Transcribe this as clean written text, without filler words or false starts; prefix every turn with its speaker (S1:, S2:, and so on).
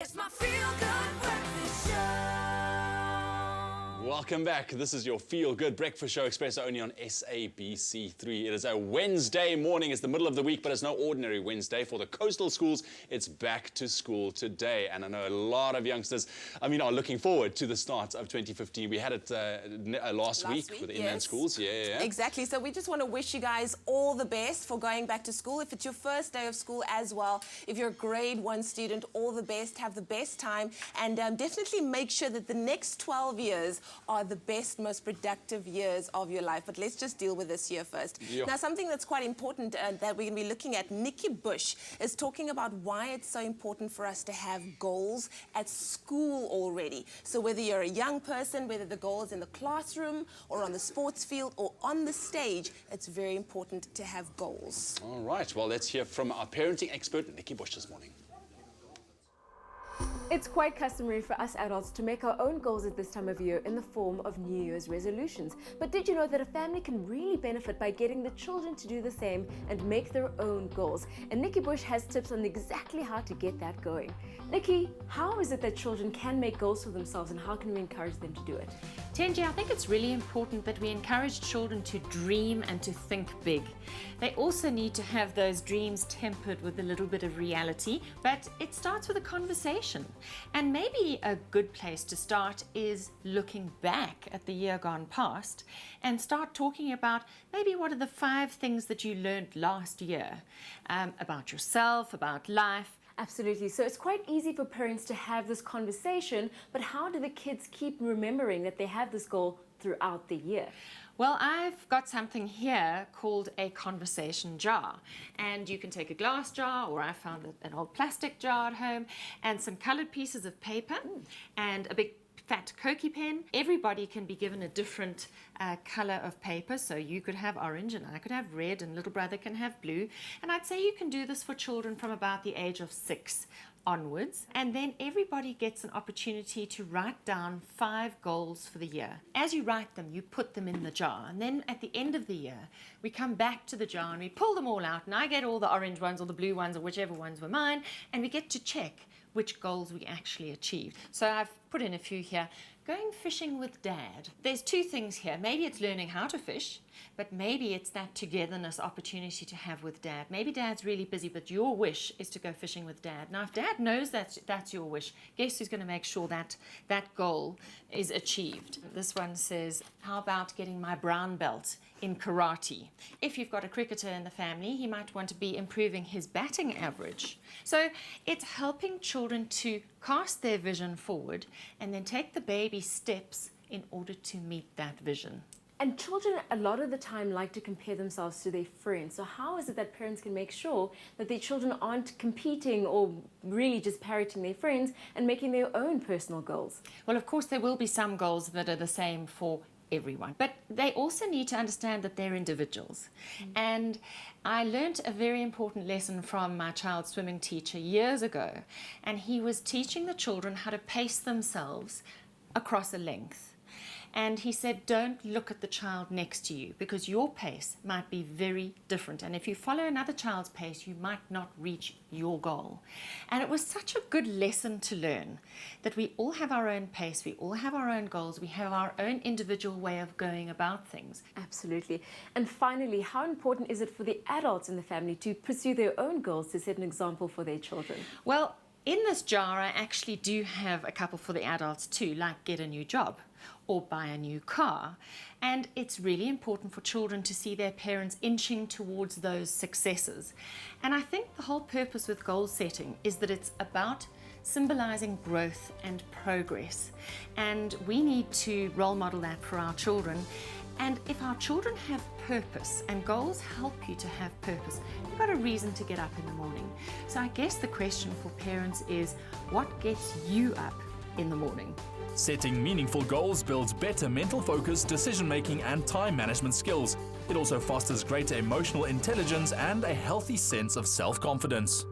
S1: It's my feel-good breakfast show.
S2: Welcome back. This is your feel-good breakfast show, Expresso, only on SABC3. It is a Wednesday morning. It's the middle of the week, but it's no ordinary Wednesday. For the coastal schools, it's back to school today. And I know a lot of youngsters, are looking forward to the start of 2015. We had it last week with the inland schools. Yeah.
S3: Exactly. So we just want to wish you guys all the best for going back to school. If it's your first day of school as well, if you're a grade 1 student, all the best. Have the best time. And definitely make sure that the next 12 years are the best, most productive years of your life. But let's just deal with this year first.
S2: Yeah.
S3: Now, something that's quite important that we're going to be looking at, Nikki Bush is talking about why it's so important for us to have goals at school already. So whether you're a young person, whether the goal is in the classroom or on the sports field or on the stage, it's very important to have goals.
S2: All right. Well, let's hear from our parenting expert, Nikki Bush, this morning.
S4: It's quite customary for us adults to make our own goals at this time of year in the form of New Year's resolutions. But did you know that a family can really benefit by getting the children to do the same and make their own goals? And Nikki Bush has tips on exactly how to get that going. Nikki, how is it that children can make goals for themselves and how can we encourage them to do it?
S5: Tenji, I think it's really important that we encourage children to dream and to think big. They also need to have those dreams tempered with a little bit of reality, but it starts with a conversation. And maybe a good place to start is looking back at the year gone past and start talking about maybe what are the 5 things that you learned last year about yourself, about life.
S4: Absolutely. So it's quite easy for parents to have this conversation, but how do the kids keep remembering that they have this goal throughout the year?
S5: Well, I've got something here called a conversation jar, and you can take a glass jar, or I found an old plastic jar at home, and some colored pieces of paper and a big fat Cokie pen. Everybody can be given a different color of paper, so you could have orange and I could have red and little brother can have blue, and I'd say you can do this for children from about the age of 6 onwards, and then everybody gets an opportunity to write down 5 goals for the year. As you write them, you put them in the jar, and then at the end of the year we come back to the jar and we pull them all out, and I get all the orange ones or the blue ones or whichever ones were mine, and we get to check which goals we actually achieved. So I've put in a few here. Going fishing with Dad. There's 2 things here. Maybe it's learning how to fish, but maybe it's that togetherness opportunity to have with Dad. Maybe Dad's really busy, but your wish is to go fishing with Dad. Now, if Dad knows that's your wish, guess who's going to make sure that that goal is achieved? This one says, how about getting my brown belt in karate? If you've got a cricketer in the family, he might want to be improving his batting average. So it's helping children to cast their vision forward and then take the baby steps in order to meet that vision.
S4: And children a lot of the time like to compare themselves to their friends. So how is it that parents can make sure that their children aren't competing or really just parroting their friends and making their own personal goals?
S5: Well, of course, there will be some goals that are the same for everyone, but they also need to understand that they're individuals. And I learned a very important lesson from my child's swimming teacher years ago, and he was teaching the children how to pace themselves across a length. And he said, don't look at the child next to you because your pace might be very different. And if you follow another child's pace, you might not reach your goal. And it was such a good lesson to learn that we all have our own pace, we all have our own goals, we have our own individual way of going about things.
S4: Absolutely. And finally, how important is it for the adults in the family to pursue their own goals to set an example for their children?
S5: Well, in this jar, I actually do have a couple for the adults too, like get a new job or buy a new car. And it's really important for children to see their parents inching towards those successes. And I think the whole purpose with goal setting is that it's about symbolizing growth and progress. And we need to role model that for our children. And if our children have purpose, and goals help you to have purpose, you've got a reason to get up in the morning. So I guess the question for parents is, what gets you up in the morning?
S6: Setting meaningful goals builds better mental focus, decision-making and time management skills. It also fosters greater emotional intelligence and a healthy sense of self-confidence.